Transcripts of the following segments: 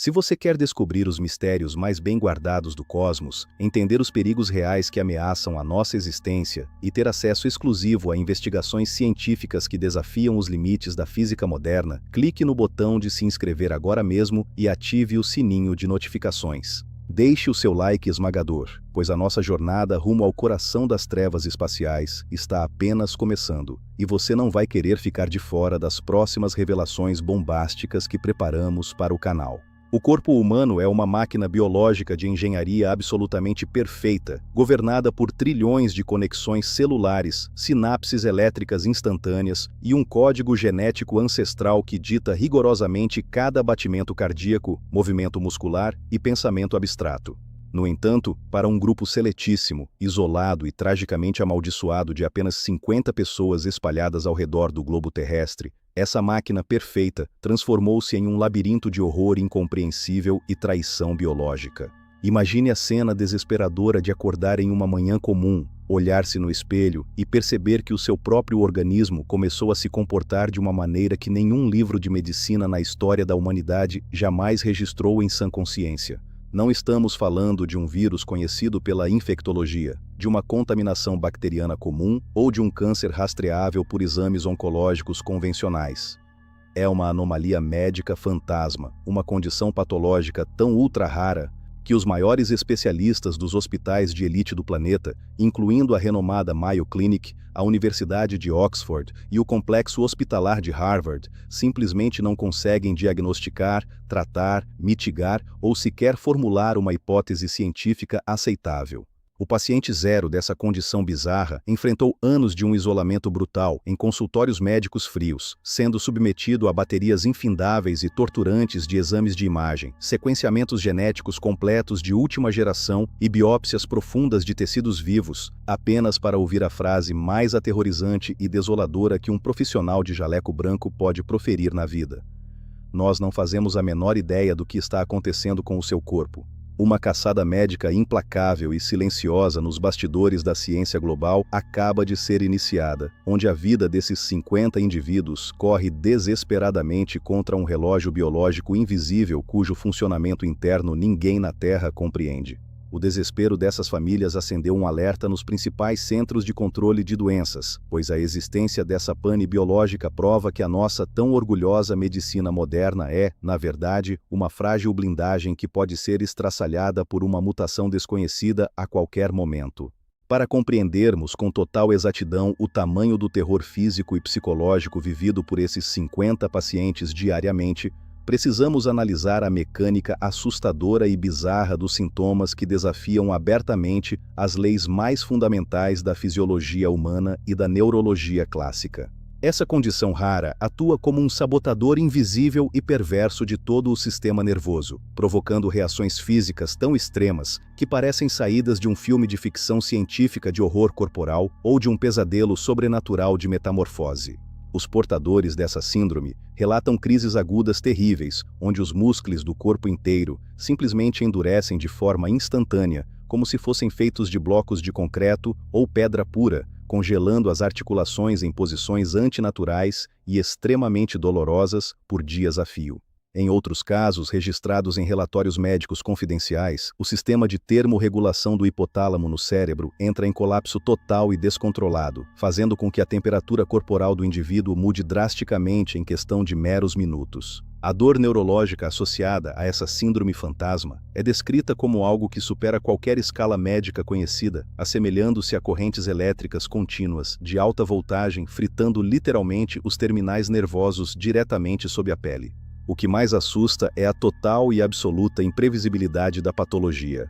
Se você quer descobrir os mistérios mais bem guardados do cosmos, entender os perigos reais que ameaçam a nossa existência e ter acesso exclusivo a investigações científicas que desafiam os limites da física moderna, clique no botão de se inscrever agora mesmo e ative o sininho de notificações. Deixe o seu like esmagador, pois a nossa jornada rumo ao coração das trevas espaciais está apenas começando, e você não vai querer ficar de fora das próximas revelações bombásticas que preparamos para o canal. O corpo humano é uma máquina biológica de engenharia absolutamente perfeita, governada por trilhões de conexões celulares, sinapses elétricas instantâneas e um código genético ancestral que dita rigorosamente cada batimento cardíaco, movimento muscular e pensamento abstrato. No entanto, para um grupo seletíssimo, isolado e tragicamente amaldiçoado de apenas 50 pessoas espalhadas ao redor do globo terrestre, essa máquina perfeita transformou-se em um labirinto de horror incompreensível e traição biológica. Imagine a cena desesperadora de acordar em uma manhã comum, olhar-se no espelho e perceber que o seu próprio organismo começou a se comportar de uma maneira que nenhum livro de medicina na história da humanidade jamais registrou em sã consciência. Não estamos falando de um vírus conhecido pela infectologia, de uma contaminação bacteriana comum ou de um câncer rastreável por exames oncológicos convencionais. É uma anomalia médica fantasma, uma condição patológica tão ultra-rara que os maiores especialistas dos hospitais de elite do planeta, incluindo a renomada Mayo Clinic, a Universidade de Oxford e o complexo hospitalar de Harvard, simplesmente não conseguem diagnosticar, tratar, mitigar ou sequer formular uma hipótese científica aceitável. O paciente zero dessa condição bizarra enfrentou anos de um isolamento brutal em consultórios médicos frios, sendo submetido a baterias infindáveis e torturantes de exames de imagem, sequenciamentos genéticos completos de última geração e biópsias profundas de tecidos vivos, apenas para ouvir a frase mais aterrorizante e desoladora que um profissional de jaleco branco pode proferir na vida: "Nós não fazemos a menor ideia do que está acontecendo com o seu corpo." Uma caçada médica implacável e silenciosa nos bastidores da ciência global acaba de ser iniciada, onde a vida desses 50 indivíduos corre desesperadamente contra um relógio biológico invisível cujo funcionamento interno ninguém na Terra compreende. O desespero dessas famílias acendeu um alerta nos principais centros de controle de doenças, pois a existência dessa pane biológica prova que a nossa tão orgulhosa medicina moderna é, na verdade, uma frágil blindagem que pode ser estraçalhada por uma mutação desconhecida a qualquer momento. Para compreendermos com total exatidão o tamanho do terror físico e psicológico vivido por esses 50 pacientes diariamente, precisamos analisar a mecânica assustadora e bizarra dos sintomas que desafiam abertamente as leis mais fundamentais da fisiologia humana e da neurologia clássica. Essa condição rara atua como um sabotador invisível e perverso de todo o sistema nervoso, provocando reações físicas tão extremas que parecem saídas de um filme de ficção científica de horror corporal ou de um pesadelo sobrenatural de metamorfose. Os portadores dessa síndrome relatam crises agudas terríveis, onde os músculos do corpo inteiro simplesmente endurecem de forma instantânea, como se fossem feitos de blocos de concreto ou pedra pura, congelando as articulações em posições antinaturais e extremamente dolorosas por dias a fio. Em outros casos registrados em relatórios médicos confidenciais, o sistema de termorregulação do hipotálamo no cérebro entra em colapso total e descontrolado, fazendo com que a temperatura corporal do indivíduo mude drasticamente em questão de meros minutos. A dor neurológica associada a essa síndrome fantasma é descrita como algo que supera qualquer escala médica conhecida, assemelhando-se a correntes elétricas contínuas de alta voltagem fritando literalmente os terminais nervosos diretamente sob a pele. O que mais assusta é a total e absoluta imprevisibilidade da patologia.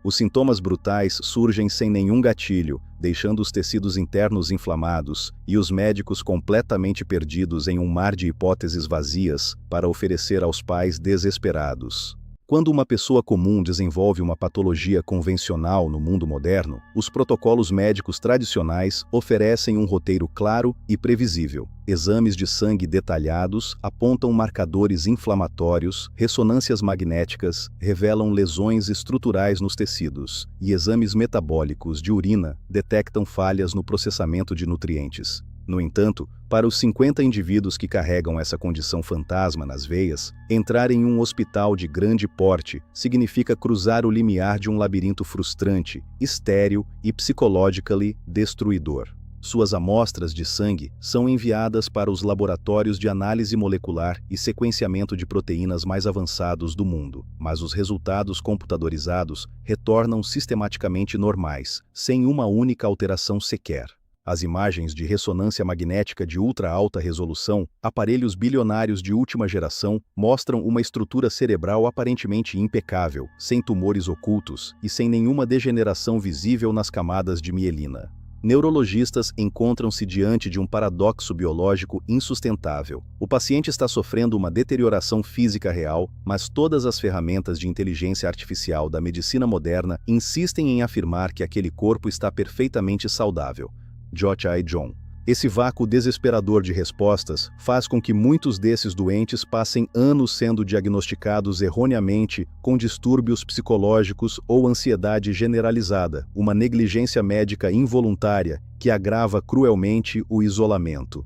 Os sintomas brutais surgem sem nenhum gatilho, deixando os tecidos internos inflamados e os médicos completamente perdidos em um mar de hipóteses vazias para oferecer aos pais desesperados. Quando uma pessoa comum desenvolve uma patologia convencional no mundo moderno, os protocolos médicos tradicionais oferecem um roteiro claro e previsível. Exames de sangue detalhados apontam marcadores inflamatórios, ressonâncias magnéticas revelam lesões estruturais nos tecidos, e exames metabólicos de urina detectam falhas no processamento de nutrientes. No entanto, para os 50 indivíduos que carregam essa condição fantasma nas veias, entrar em um hospital de grande porte significa cruzar o limiar de um labirinto frustrante, estéril e psicologically destruidor. Suas amostras de sangue são enviadas para os laboratórios de análise molecular e sequenciamento de proteínas mais avançados do mundo, mas os resultados computadorizados retornam sistematicamente normais, sem uma única alteração sequer. As imagens de ressonância magnética de ultra-alta resolução, aparelhos bilionários de última geração, mostram uma estrutura cerebral aparentemente impecável, sem tumores ocultos e sem nenhuma degeneração visível nas camadas de mielina. Neurologistas encontram-se diante de um paradoxo biológico insustentável. O paciente está sofrendo uma deterioração física real, mas todas as ferramentas de inteligência artificial da medicina moderna insistem em afirmar que aquele corpo está perfeitamente saudável. Jia-Tae-Jeong. Esse vácuo desesperador de respostas faz com que muitos desses doentes passem anos sendo diagnosticados erroneamente com distúrbios psicológicos ou ansiedade generalizada, uma negligência médica involuntária que agrava cruelmente o isolamento.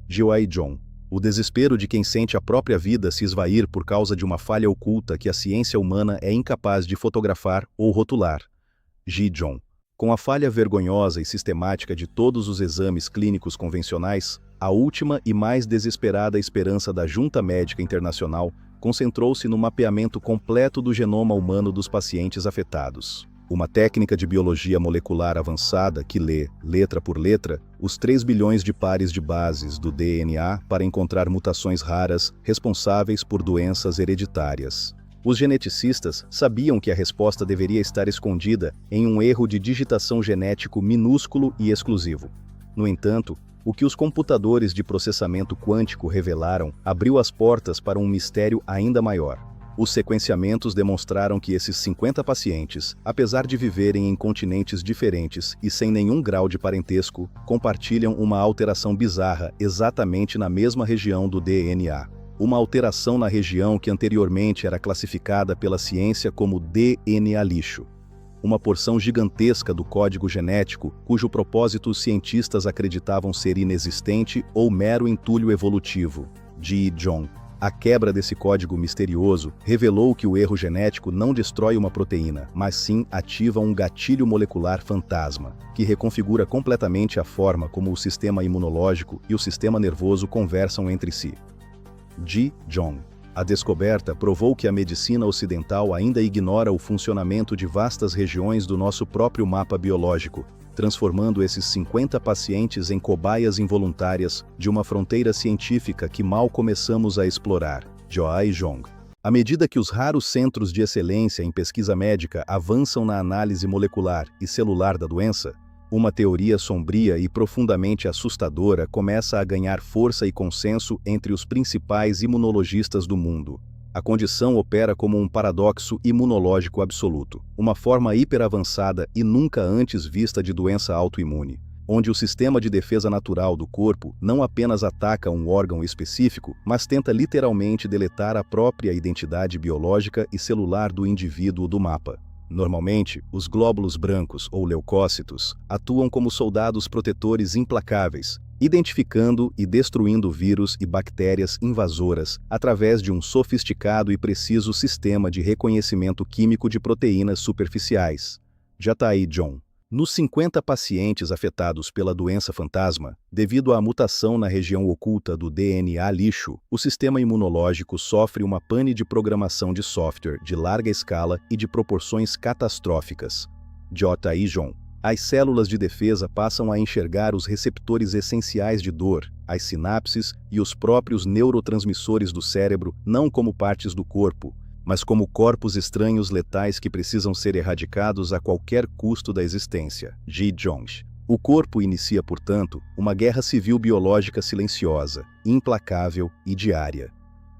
Jia-Tae-Jeong. O desespero de quem sente a própria vida se esvair por causa de uma falha oculta que a ciência humana é incapaz de fotografar ou rotular. Ji-Jeong. Com a falha vergonhosa e sistemática de todos os exames clínicos convencionais, a última e mais desesperada esperança da Junta Médica Internacional concentrou-se no mapeamento completo do genoma humano dos pacientes afetados. Uma técnica de biologia molecular avançada que lê, letra por letra, os 3 bilhões de pares de bases do DNA para encontrar mutações raras responsáveis por doenças hereditárias. Os geneticistas sabiam que a resposta deveria estar escondida em um erro de digitação genético minúsculo e exclusivo. No entanto, o que os computadores de processamento quântico revelaram abriu as portas para um mistério ainda maior. Os sequenciamentos demonstraram que esses 50 pacientes, apesar de viverem em continentes diferentes e sem nenhum grau de parentesco, compartilham uma alteração bizarra exatamente na mesma região do DNA. Uma alteração na região que anteriormente era classificada pela ciência como DNA lixo. Uma porção gigantesca do código genético, cujo propósito os cientistas acreditavam ser inexistente ou mero entulho evolutivo. Ji-Jeong. A quebra desse código misterioso revelou que o erro genético não destrói uma proteína, mas sim ativa um gatilho molecular fantasma, que reconfigura completamente a forma como o sistema imunológico e o sistema nervoso conversam entre si. Ji-Jeong. A descoberta provou que a medicina ocidental ainda ignora o funcionamento de vastas regiões do nosso próprio mapa biológico, transformando esses 50 pacientes em cobaias involuntárias de uma fronteira científica que mal começamos a explorar. Jia-Tae-Jeong. À medida que os raros centros de excelência em pesquisa médica avançam na análise molecular e celular da doença, uma teoria sombria e profundamente assustadora começa a ganhar força e consenso entre os principais imunologistas do mundo. A condição opera como um paradoxo imunológico absoluto, uma forma hiperavançada e nunca antes vista de doença autoimune, onde o sistema de defesa natural do corpo não apenas ataca um órgão específico, mas tenta literalmente deletar a própria identidade biológica e celular do indivíduo do mapa. Normalmente, os glóbulos brancos, ou leucócitos, atuam como soldados protetores implacáveis, identificando e destruindo vírus e bactérias invasoras através de um sofisticado e preciso sistema de reconhecimento químico de proteínas superficiais. Jia-Tae-Jeong. Nos 50 pacientes afetados pela doença fantasma, devido à mutação na região oculta do DNA lixo, o sistema imunológico sofre uma pane de programação de software de larga escala e de proporções catastróficas. Jia-Tae-Jeong. As células de defesa passam a enxergar os receptores essenciais de dor, as sinapses e os próprios neurotransmissores do cérebro não como partes do corpo, mas como corpos estranhos letais que precisam ser erradicados a qualquer custo da existência. Ji-Jeong. O corpo inicia, portanto, uma guerra civil biológica silenciosa, implacável e diária.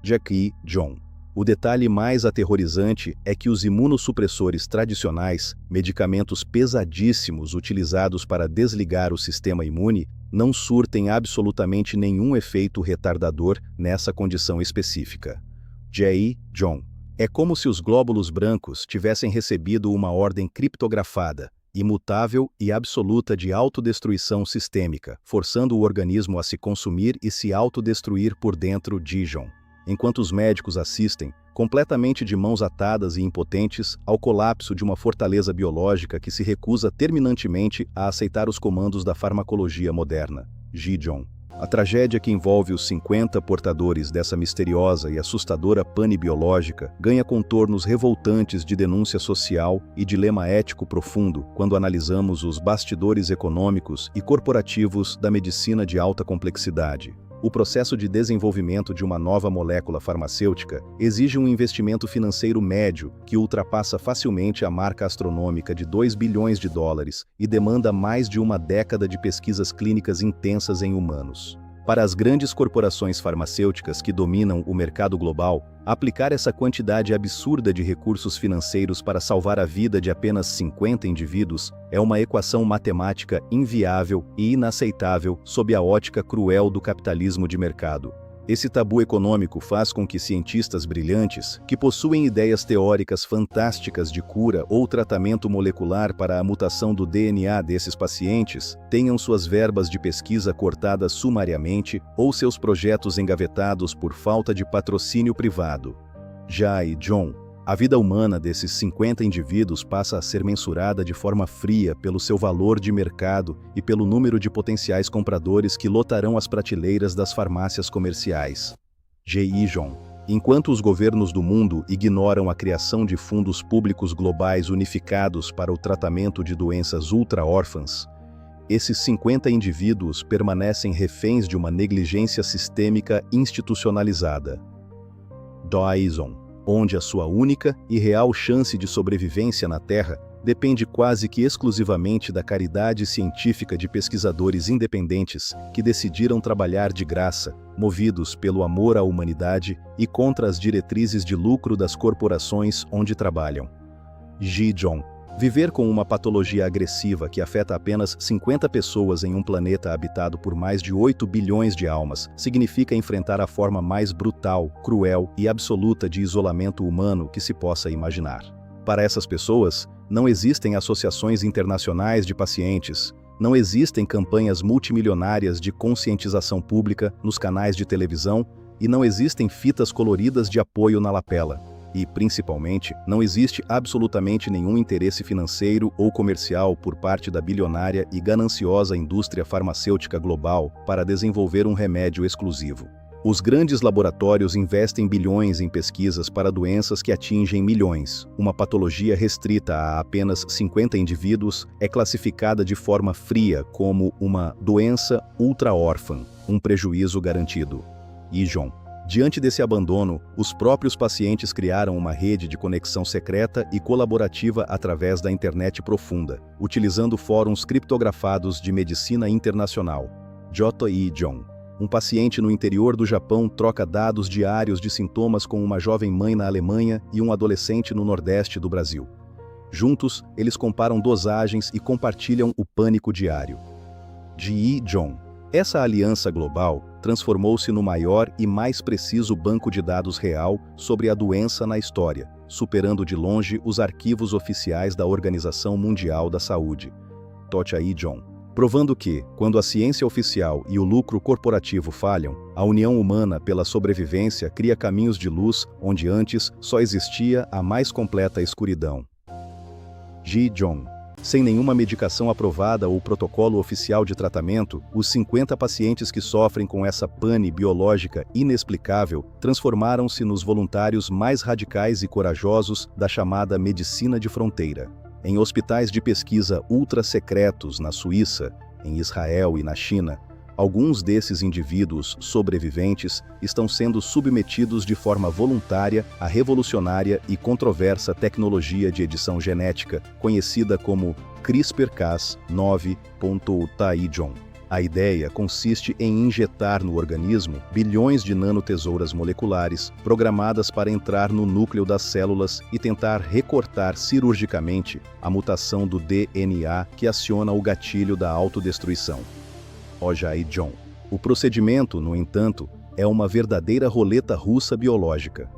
Jia-Tae-Jeong. O detalhe mais aterrorizante é que os imunossupressores tradicionais, medicamentos pesadíssimos utilizados para desligar o sistema imune, não surtem absolutamente nenhum efeito retardador nessa condição específica. Jia-Tae-Jeong. É como se os glóbulos brancos tivessem recebido uma ordem criptografada, imutável e absoluta de autodestruição sistêmica, forçando o organismo a se consumir e se autodestruir por dentro. Dijon. Enquanto os médicos assistem, completamente de mãos atadas e impotentes, ao colapso de uma fortaleza biológica que se recusa terminantemente a aceitar os comandos da farmacologia moderna. Gideon. A tragédia que envolve os 50 portadores dessa misteriosa e assustadora pane biológica ganha contornos revoltantes de denúncia social e dilema ético profundo quando analisamos os bastidores econômicos e corporativos da medicina de alta complexidade. O processo de desenvolvimento de uma nova molécula farmacêutica exige um investimento financeiro médio que ultrapassa facilmente a marca astronômica de 2 bilhões de dólares e demanda mais de uma década de pesquisas clínicas intensas em humanos. Para as grandes corporações farmacêuticas que dominam o mercado global, aplicar essa quantidade absurda de recursos financeiros para salvar a vida de apenas 50 indivíduos é uma equação matemática inviável e inaceitável sob a ótica cruel do capitalismo de mercado. Esse tabu econômico faz com que cientistas brilhantes, que possuem ideias teóricas fantásticas de cura ou tratamento molecular para a mutação do DNA desses pacientes, tenham suas verbas de pesquisa cortadas sumariamente ou seus projetos engavetados por falta de patrocínio privado. Já John, a vida humana desses 50 indivíduos passa a ser mensurada de forma fria pelo seu valor de mercado e pelo número de potenciais compradores que lotarão as prateleiras das farmácias comerciais. John. Enquanto os governos do mundo ignoram a criação de fundos públicos globais unificados para o tratamento de doenças ultra-órfãs, esses 50 indivíduos permanecem reféns de uma negligência sistêmica institucionalizada. Doison. Onde a sua única e real chance de sobrevivência na Terra depende quase que exclusivamente da caridade científica de pesquisadores independentes que decidiram trabalhar de graça, movidos pelo amor à humanidade e contra as diretrizes de lucro das corporações onde trabalham. Gideon. Viver com uma patologia agressiva que afeta apenas 50 pessoas em um planeta habitado por mais de 8 bilhões de almas significa enfrentar a forma mais brutal, cruel e absoluta de isolamento humano que se possa imaginar. Para essas pessoas, não existem associações internacionais de pacientes, não existem campanhas multimilionárias de conscientização pública nos canais de televisão e não existem fitas coloridas de apoio na lapela. E, principalmente, não existe absolutamente nenhum interesse financeiro ou comercial por parte da bilionária e gananciosa indústria farmacêutica global para desenvolver um remédio exclusivo. Os grandes laboratórios investem bilhões em pesquisas para doenças que atingem milhões. Uma patologia restrita a apenas 50 indivíduos é classificada de forma fria como uma doença ultra-órfã, um prejuízo garantido. John. Diante desse abandono, os próprios pacientes criaram uma rede de conexão secreta e colaborativa através da internet profunda, utilizando fóruns criptografados de medicina internacional. John. Um paciente no interior do Japão troca dados diários de sintomas com uma jovem mãe na Alemanha e um adolescente no Nordeste do Brasil. Juntos, eles comparam dosagens e compartilham o pânico diário. John. Essa aliança global transformou-se no maior e mais preciso banco de dados real sobre a doença na história, superando de longe os arquivos oficiais da Organização Mundial da Saúde. John. Provando que, quando a ciência oficial e o lucro corporativo falham, a união humana pela sobrevivência cria caminhos de luz onde antes só existia a mais completa escuridão. John. Sem nenhuma medicação aprovada ou protocolo oficial de tratamento, os 50 pacientes que sofrem com essa pane biológica inexplicável transformaram-se nos voluntários mais radicais e corajosos da chamada medicina de fronteira. Em hospitais de pesquisa ultra-secretos na Suíça, em Israel e na China, alguns desses indivíduos sobreviventes estão sendo submetidos de forma voluntária à revolucionária e controversa tecnologia de edição genética, conhecida como CRISPR-Cas9. John. A ideia consiste em injetar no organismo bilhões de nanotesouras moleculares programadas para entrar no núcleo das células e tentar recortar cirurgicamente a mutação do DNA que aciona o gatilho da autodestruição. John. O procedimento, no entanto, é uma verdadeira roleta russa biológica.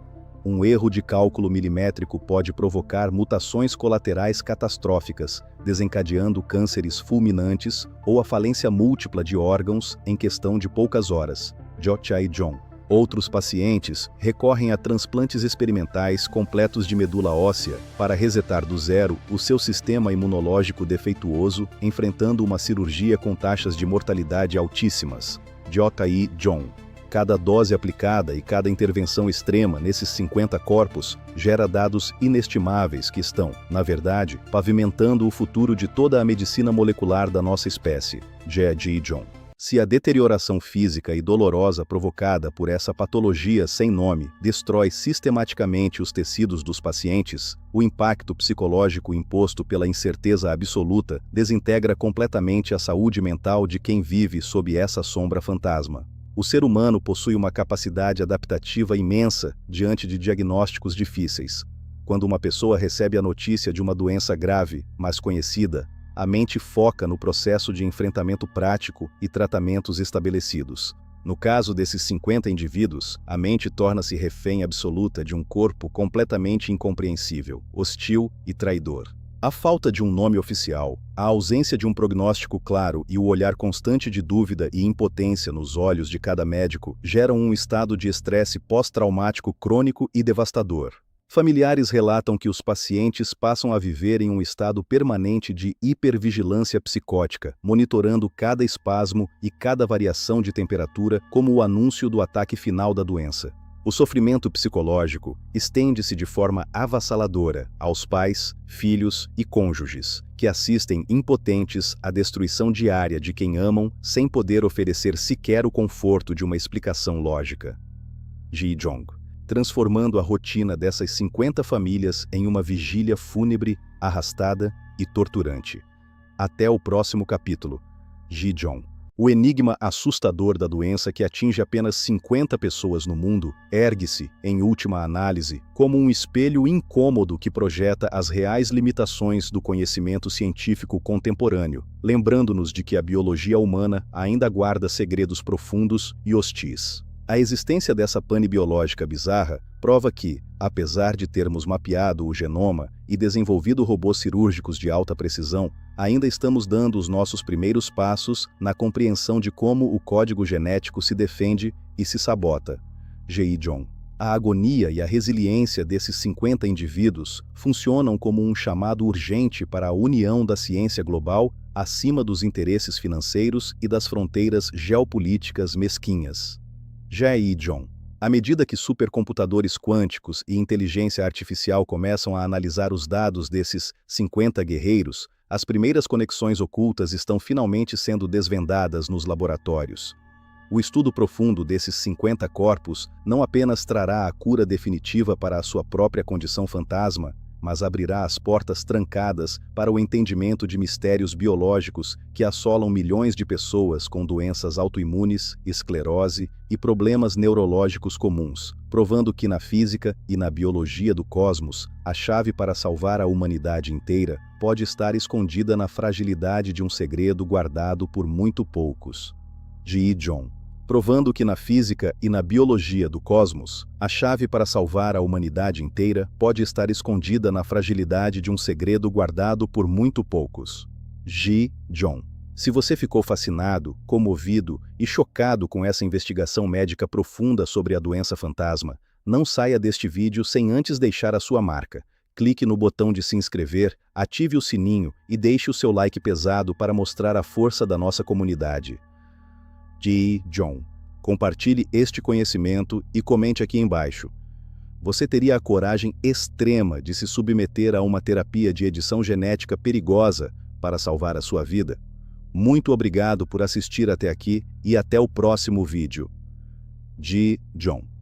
Um erro de cálculo milimétrico pode provocar mutações colaterais catastróficas, desencadeando cânceres fulminantes ou a falência múltipla de órgãos em questão de poucas horas. Jo Chae-jong. Outros pacientes recorrem a transplantes experimentais completos de medula óssea para resetar do zero o seu sistema imunológico defeituoso, enfrentando uma cirurgia com taxas de mortalidade altíssimas. Jo Tae-jong. Cada dose aplicada e cada intervenção extrema nesses 50 corpos gera dados inestimáveis que estão, na verdade, pavimentando o futuro de toda a medicina molecular da nossa espécie. Je Ji-jong. Se a deterioração física e dolorosa provocada por essa patologia sem nome destrói sistematicamente os tecidos dos pacientes, o impacto psicológico imposto pela incerteza absoluta desintegra completamente a saúde mental de quem vive sob essa sombra fantasma. O ser humano possui uma capacidade adaptativa imensa diante de diagnósticos difíceis. Quando uma pessoa recebe a notícia de uma doença grave, mas conhecida, a mente foca no processo de enfrentamento prático e tratamentos estabelecidos. No caso desses 50 indivíduos, a mente torna-se refém absoluta de um corpo completamente incompreensível, hostil e traidor. A falta de um nome oficial, a ausência de um prognóstico claro e o olhar constante de dúvida e impotência nos olhos de cada médico geram um estado de estresse pós-traumático crônico e devastador. Familiares relatam que os pacientes passam a viver em um estado permanente de hipervigilância psicótica, monitorando cada espasmo e cada variação de temperatura como o anúncio do ataque final da doença. O sofrimento psicológico estende-se de forma avassaladora aos pais, filhos e cônjuges, que assistem impotentes à destruição diária de quem amam sem poder oferecer sequer o conforto de uma explicação lógica. Ji-jong. Transformando a rotina dessas 50 famílias em uma vigília fúnebre, arrastada e torturante. Até o próximo capítulo. Ji-jong. O enigma assustador da doença que atinge apenas 50 pessoas no mundo ergue-se, em última análise, como um espelho incômodo que projeta as reais limitações do conhecimento científico contemporâneo, lembrando-nos de que a biologia humana ainda guarda segredos profundos e hostis. A existência dessa pane biológica bizarra prova que, apesar de termos mapeado o genoma e desenvolvido robôs cirúrgicos de alta precisão, ainda estamos dando os nossos primeiros passos na compreensão de como o código genético se defende e se sabota. Ji-jong. A agonia e a resiliência desses 50 indivíduos funcionam como um chamado urgente para a união da ciência global acima dos interesses financeiros e das fronteiras geopolíticas mesquinhas. Ji-jong. À medida que supercomputadores quânticos e inteligência artificial começam a analisar os dados desses 50 guerreiros, as primeiras conexões ocultas estão finalmente sendo desvendadas nos laboratórios. O estudo profundo desses 50 corpos não apenas trará a cura definitiva para a sua própria condição fantasma, mas abrirá as portas trancadas para o entendimento de mistérios biológicos que assolam milhões de pessoas com doenças autoimunes, esclerose e problemas neurológicos comuns, provando que na física e na biologia do cosmos, a chave para salvar a humanidade inteira pode estar escondida na fragilidade de um segredo guardado por muito poucos. Ji-jong. Provando que na física e na biologia do cosmos, a chave para salvar a humanidade inteira pode estar escondida na fragilidade de um segredo guardado por muito poucos. Ji-jong. Se você ficou fascinado, comovido e chocado com essa investigação médica profunda sobre a doença fantasma, não saia deste vídeo sem antes deixar a sua marca. Clique no botão de se inscrever, ative o sininho e deixe o seu like pesado para mostrar a força da nossa comunidade. Ji-jong. Compartilhe este conhecimento e comente aqui embaixo. Você teria a coragem extrema de se submeter a uma terapia de edição genética perigosa para salvar a sua vida? Muito obrigado por assistir até aqui e até o próximo vídeo. Ji-jong.